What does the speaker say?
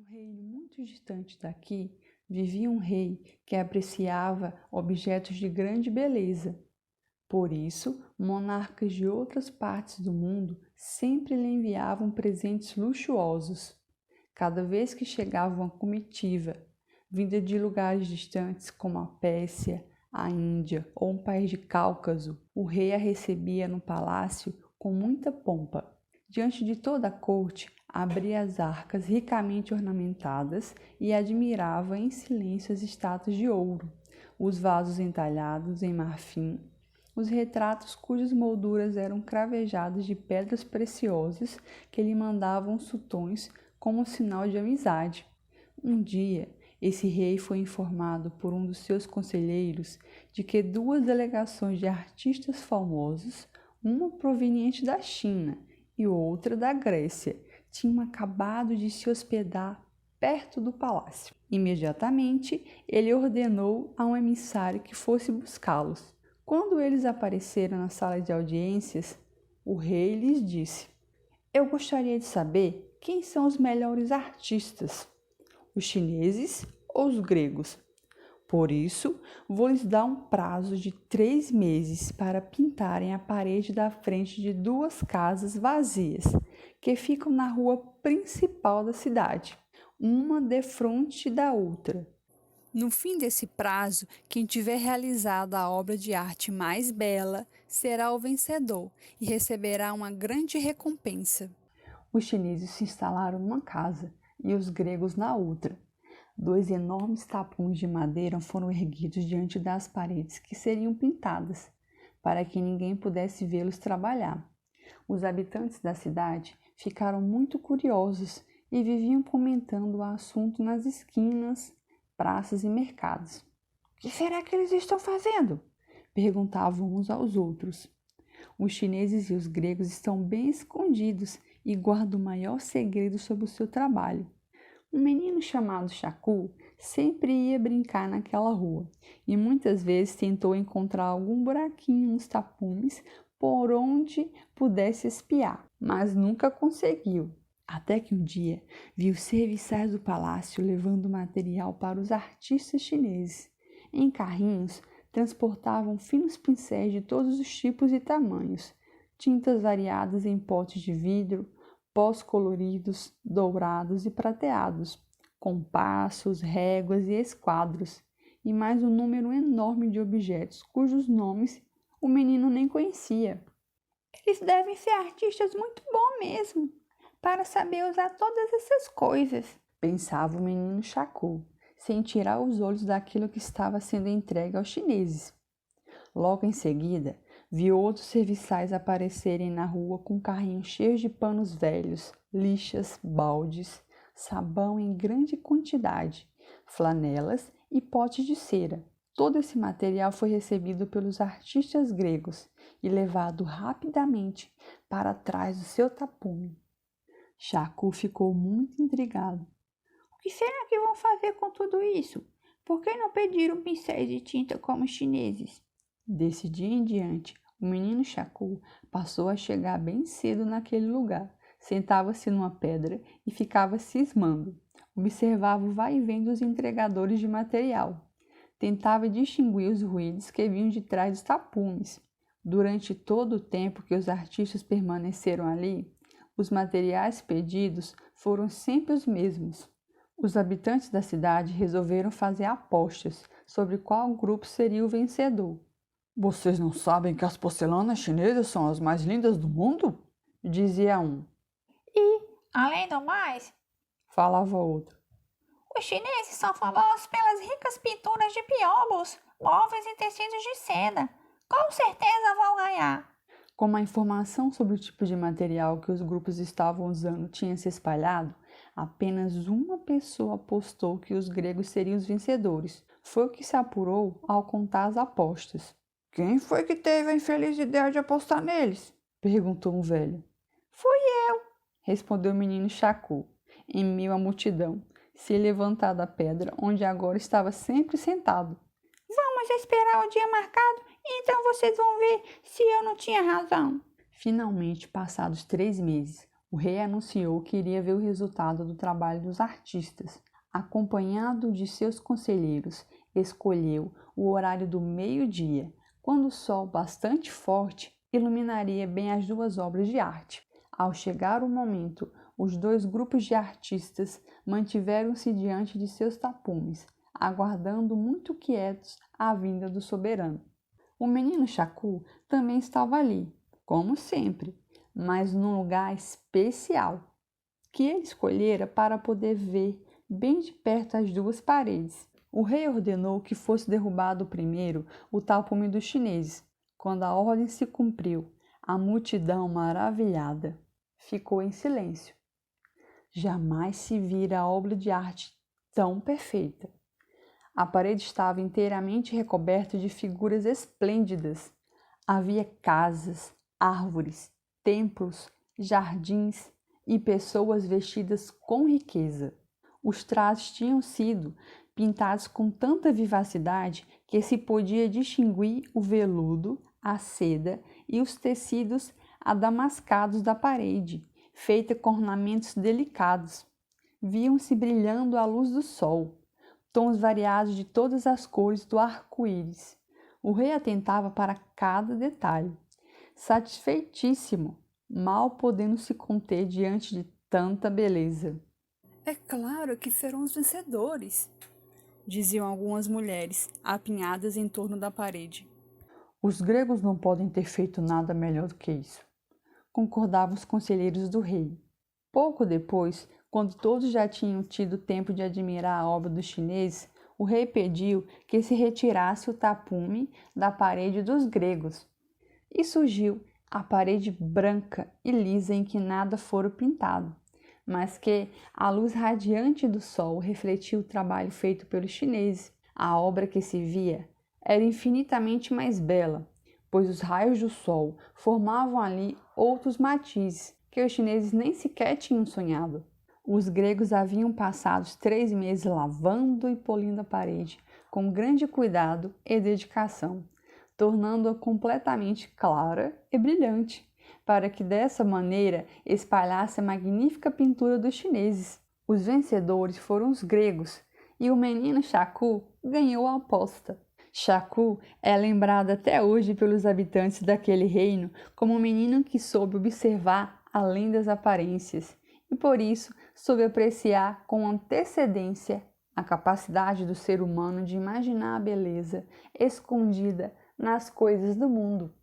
reino muito distante daqui, vivia um rei que apreciava objetos de grande beleza. Por isso, monarcas de outras partes do mundo sempre lhe enviavam presentes luxuosos. Cada vez que chegava uma comitiva, vinda de lugares distantes como a Pérsia, a Índia ou um país de Cáucaso, o rei a recebia no palácio com muita pompa. Diante de toda a corte, abria as arcas ricamente ornamentadas e admirava em silêncio as estátuas de ouro, os vasos entalhados em marfim, os retratos cujas molduras eram cravejadas de pedras preciosas que lhe mandavam sultões como sinal de amizade. Um dia, esse rei foi informado por um dos seus conselheiros de que duas delegações de artistas famosos, uma proveniente da China e outra da Grécia, tinham acabado de se hospedar perto do palácio. Imediatamente, ele ordenou a um emissário que fosse buscá-los. Quando eles apareceram na sala de audiências, o rei lhes disse: "Eu gostaria de saber quem são os melhores artistas, os chineses ou os gregos? Por isso, vou lhes dar um prazo de 3 meses para pintarem a parede da frente de 2 casas vazias, que ficam na rua principal da cidade, uma defronte da outra. No fim desse prazo, quem tiver realizado a obra de arte mais bela será o vencedor e receberá uma grande recompensa." Os chineses se instalaram numa casa e os gregos na outra. 2 enormes tapumes de madeira foram erguidos diante das paredes que seriam pintadas, para que ninguém pudesse vê-los trabalhar. Os habitantes da cidade ficaram muito curiosos e viviam comentando o assunto nas esquinas, praças e mercados. "O que será que eles estão fazendo?" perguntavam uns aos outros. "Os chineses e os gregos estão bem escondidos e guardam o maior segredo sobre o seu trabalho." Um menino chamado Shaku sempre ia brincar naquela rua e muitas vezes tentou encontrar algum buraquinho nos tapumes por onde pudesse espiar, mas nunca conseguiu. Até que um dia viu serviçais do palácio levando material para os artistas chineses. Em carrinhos transportavam finos pincéis de todos os tipos e tamanhos, tintas variadas em potes de vidro, pós coloridos, dourados e prateados, compassos, réguas e esquadros, e mais um número enorme de objetos cujos nomes o menino nem conhecia. "Eles devem ser artistas muito bons mesmo, para saber usar todas essas coisas", pensava o menino Shaku, sem tirar os olhos daquilo que estava sendo entregue aos chineses. Logo em seguida, viu outros serviçais aparecerem na rua com carrinhos cheios de panos velhos, lixas, baldes, sabão em grande quantidade, flanelas e potes de cera. Todo esse material foi recebido pelos artistas gregos e levado rapidamente para trás do seu tapume. Shaku ficou muito intrigado. "O que será que vão fazer com tudo isso? Por que não pediram pincéis de tinta como os chineses?" Desse dia em diante, o menino Shaku passou a chegar bem cedo naquele lugar. Sentava-se numa pedra e ficava cismando. Observava o vai e vem dos entregadores de material. Tentava distinguir os ruídos que vinham de trás dos tapumes. Durante todo o tempo que os artistas permaneceram ali, os materiais pedidos foram sempre os mesmos. Os habitantes da cidade resolveram fazer apostas sobre qual grupo seria o vencedor. "Vocês não sabem que as porcelanas chinesas são as mais lindas do mundo?" dizia um. "E, além do mais", falava outro, "os chineses são famosos pelas ricas pinturas de piobos, móveis e tecidos de seda. Com certeza vão ganhar." Como a informação sobre o tipo de material que os grupos estavam usando tinha se espalhado, apenas uma pessoa apostou que os gregos seriam os vencedores. Foi o que se apurou ao contar as apostas. "Quem foi que teve a infeliz ideia de apostar neles?" perguntou um velho. "Fui eu", respondeu o menino Shaku, em meio à multidão, se levantar da pedra onde agora estava sempre sentado. "Vamos esperar o dia marcado, então vocês vão ver se eu não tinha razão." Finalmente, passados 3 meses, O rei anunciou que iria ver o resultado do trabalho dos artistas. Acompanhado de seus conselheiros, escolheu o horário do meio-dia, quando o sol bastante forte iluminaria bem as duas obras de arte. Ao chegar o momento, os dois grupos de artistas mantiveram-se diante de seus tapumes, aguardando muito quietos a vinda do soberano. O menino Chacu também estava ali, como sempre, mas num lugar especial, que ele escolhera para poder ver bem de perto as duas paredes. O rei ordenou que fosse derrubado primeiro o tapume dos chineses. Quando a ordem se cumpriu, a multidão maravilhada ficou em silêncio. Jamais se vira obra de arte tão perfeita. A parede estava inteiramente recoberta de figuras esplêndidas. Havia casas, árvores, templos, jardins e pessoas vestidas com riqueza. Os traços tinham sido pintados com tanta vivacidade que se podia distinguir o veludo, a seda e os tecidos adamascados da parede, feita com ornamentos delicados. Viam-se brilhando à luz do sol, tons variados de todas as cores do arco-íris. O rei atentava para cada detalhe, satisfeitíssimo, mal podendo se conter diante de tanta beleza. É claro que serão os vencedores, diziam algumas mulheres, apinhadas em torno da parede. Os gregos não podem ter feito nada melhor do que isso, concordavam os conselheiros do rei. Pouco depois, quando todos já tinham tido tempo de admirar a obra dos chineses, o rei pediu que se retirasse o tapume da parede dos gregos. E surgiu a parede branca e lisa em que nada fora pintado, mas que a luz radiante do sol refletia o trabalho feito pelos chineses. A obra que se via era infinitamente mais bela, pois os raios do sol formavam ali outros matizes que os chineses nem sequer tinham sonhado. Os gregos haviam passado 3 meses lavando e polindo a parede com grande cuidado e dedicação, tornando-a completamente clara e brilhante, para que dessa maneira espalhasse a magnífica pintura dos chineses. Os vencedores foram os gregos, e o menino Chacu ganhou a aposta. Chacu é lembrado até hoje pelos habitantes daquele reino como um menino que soube observar além das aparências e por isso soube apreciar com antecedência a capacidade do ser humano de imaginar a beleza escondida nas coisas do mundo.